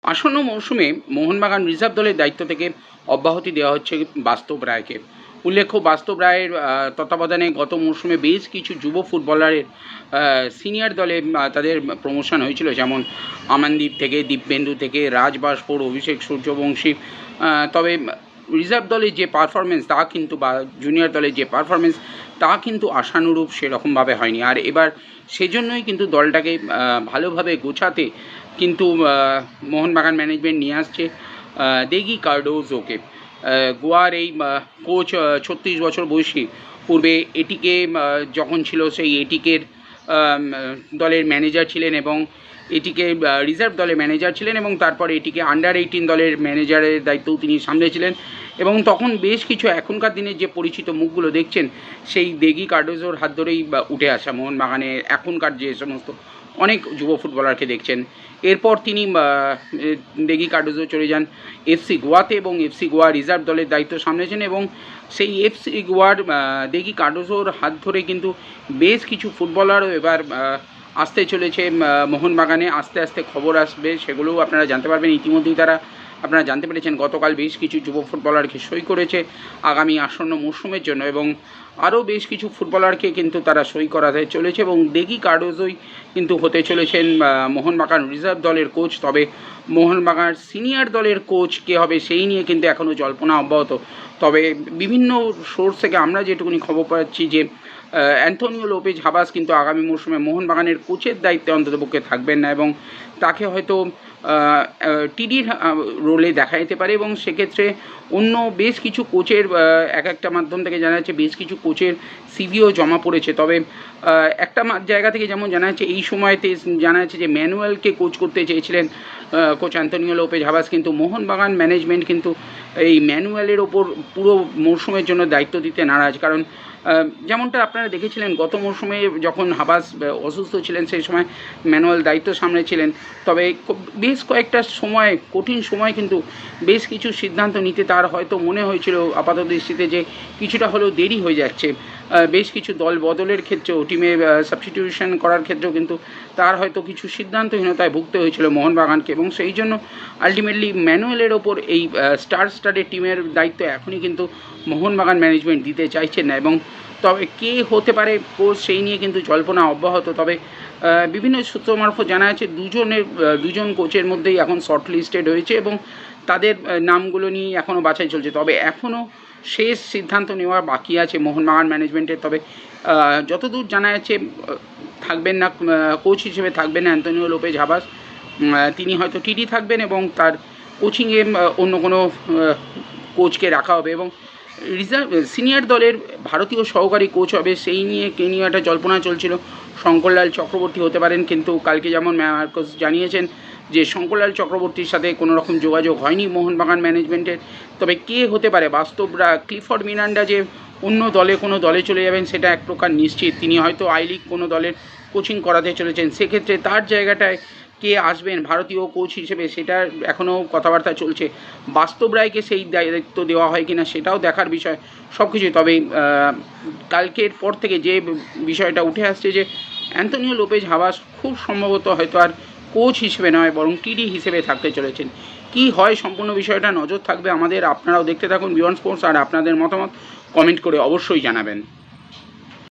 আসন্ন মৌসুমে মোহনবাগান রিজার্ভ দলের দায়িত্ব থেকে অব্যাহতি দেওয়া হচ্ছে বাস্তব রায়কে। উল্লেখ্য, বাস্তব রায়ের তত্ত্বাবধানে গত মৌসুমে বেশ কিছু যুব ফুটবলারের সিনিয়র দলে তাদের প্রমোশন হয়েছিল, যেমন আমানদীপ থেকে, দিব্যেন্দু থেকে, রাজ বাস্পোর, অভিষেক সূর্যবংশী। তবে রিজার্ভ দলের যে পারফরমেন্স তা কিন্তু, বা জুনিয়র দলের যে পারফরমেন্স তা কিন্তু আশানুরূপ সেরকমভাবে হয়নি। আর এবার সেজন্যই কিন্তু দলটাকে ভালোভাবে গোছাতে কিন্তু মোহনবাগান ম্যানেজমেন্ট নিয়ে আসছে দেগি কার্ডোজোকে। গোয়ার এই কোচ 36 বছর বয়সী, পূর্বে এটিকে যখন ছিল সেই এটিকের দলের ম্যানেজার ছিলেন এবং এটিকে রিজার্ভ দলের ম্যানেজার ছিলেন, এবং তারপরে এটিকে আন্ডার 18 দলের ম্যানেজারের দায়িত্বও তিনি সামলেছিলেন। এবং তখন বেশ কিছু এখনকার দিনের যে পরিচিত মুখগুলো দেখছেন সেই দেগি কার্ডোজোর হাত ধরেই উঠে আসা মোহনবাগানে এখনকার যে সমস্ত অনেক যুব ফুটবলারকে দেখছেন। এরপর তিনি দেগি কার্ডোজো চলে যান এফসি গোয়াতে এবং এফসি গোয়া রিজার্ভ দলের দায়িত্ব সামলেছেন, এবং সেই এফসি গোয়ার দেগি কার্ডোজোর হাত ধরে কিন্তু বেশ কিছু ফুটবলারও এবার আসতে চলেছে মোহনবাগানে। আস্তে আস্তে খবর আসবে, সেগুলোও আপনারা জানতে পারবেন। ইতিমধ্যেই আপনারা জানতে পেরেছেন গতকাল বেশ কিছু যুব ফুটবলারকে সই করেছে আগামী আসন্ন মরশুমের জন্য, এবং আরও বেশ কিছু ফুটবলারকে কিন্তু তারা সই করাতে চলেছে, এবং দেগি কার্ডোজোই কিন্তু হতে চলেছেন মোহনবাগান রিজার্ভ দলের কোচ। তবে মোহনবাগান সিনিয়র দলের কোচ কে হবে সেই নিয়ে কিন্তু এখনও জল্পনা অব্যাহত। তবে বিভিন্ন সোর্স থেকে আমরা যেটুকুনি খবর পাচ্ছি যে অ্যান্থনিও লোপেজ হাবাস কিন্তু আগামী মরশুমে মোহনবাগানের কোচের দায়িত্বে অন্ততপক্ষে থাকবেন না, এবং তাকে হয়তো টিডির রোলে দেখা যেতে পারে। এবং সেক্ষেত্রে অন্য বেশ কিছু কোচের একটা মাধ্যম থেকে জানা যাচ্ছে বেশ কিছু কোচের সিভিও জমা পড়েছে। তবে একটা জায়গা থেকে যেমন জানা যাচ্ছে এই সময়তে জানা যাচ্ছে যে ম্যানুয়ালকে কোচ করতে চেয়েছিলেন কোচ অ্যান্থনিও লোপেজ হাবাস, কিন্তু মোহনবাগান ম্যানেজমেন্ট কিন্তু এই ম্যানুয়ালের ওপর পুরো মরশুমের জন্য দায়িত্ব দিতে নারাজ। কারণ যেমনটা আপনারা দেখেছিলেন গত মরশুমে যখন হাবাস অসুস্থ ছিলেন সেই সময় ম্যানুয়াল দায়িত্ব সামলেছিলেন। তবে বেশ কয়েকটা সময়, কঠিন সময় কিন্তু বেশ কিছু সিদ্ধান্ত নিতে তার হয়তো মনে হয়েছিল আপাত দৃষ্টিতে যে কিছুটা হলেও দেরি হয়ে যাচ্ছে। বেশ কিছু দল বদলের ক্ষেত্রেও, টিমে সাবস্টিটিউশন করার ক্ষেত্রেও কিন্তু তার হয়তো কিছু সিদ্ধান্তহীনতায় ভুগতে হয়েছিল মোহনবাগানকে, এবং সেই জন্য আলটিমেটলি ম্যানুয়ালের ওপর এই স্টারের টিমের দায়িত্ব এখনই কিন্তু মোহনবাগান ম্যানেজমেন্ট দিতে চাইছেন না। এবং তবে কে হতে পারে কোচ সেই নিয়ে কিন্তু জল্পনা অব্যাহত। তবে বিভিন্ন সূত্র মারফত জানা যাচ্ছে দুজন কোচের মধ্যেই এখন শর্ট লিস্টেড হয়েছে, এবং তাদের নামগুলো নিয়ে এখনও বাছাই চলছে। তবে এখনও শেষ সিদ্ধান্ত নেওয়া বাকি আছে মোহনবাগান ম্যানেজমেন্টের। তবে যতদূর জানা যাচ্ছে থাকবেন না, কোচ হিসেবে থাকবেন না অ্যান্থনিও লোপেজ হাবাস, তিনি হয়তো টিডি থাকবেন এবং তার কোচিংয়ে অন্য কোনো কোচকে রাখা হবে। এবং রিজার্ভ সিনিয়র দলের ভারতীয় সহকারী কোচ হবে সেই নিয়ে একটা জল্পনা চলছিল। শঙ্করলাল চক্রবর্তী হতে পারেন, কিন্তু কালকে যেমন মার্কোস জানিয়েছেন যে শঙ্করলাল চক্রবর্তীর সাথে কোনো রকম যোগাযোগ হয়নি মোহনবাগান ম্যানেজমেন্টের। তবে কে হতে পারে বাস্তবরা, ক্লিফোর্ড মিরান্ডা যে অন্য কোনো দলে চলে যাবেন সেটা এক প্রকার নিশ্চিত। তিনি হয়তো আই লিগ কোনো দলের কোচিং করাতে চলেছেন, সেক্ষেত্রে তার জায়গাটায় কে আসবেন ভারতীয় কোচ হিসেবে সেটা এখনও কথাবার্তা চলছে। বাস্তব রায়কে সেই দায়িত্ব দেওয়া হয় কিনা সেটাও দেখার বিষয় সব কিছুই। তবে কালকের পর থেকে যে বিষয়টা উঠে আসছে যে অ্যান্থনিও লোপেজ হাবাস খুব সম্ভবত হয়তো আর কোচ হিসেবে নয় বরং টিডি হিসেবে থাকতে চলেছেন। কি হয় সম্পূর্ণ বিষয়টা নজর থাকবে আমাদের। আপনারাও দেখতে থাকুন বিয়ন্ড স্পোর্টস, আর আপনাদের মতামত কমেন্ট করে অবশ্যই জানাবেন।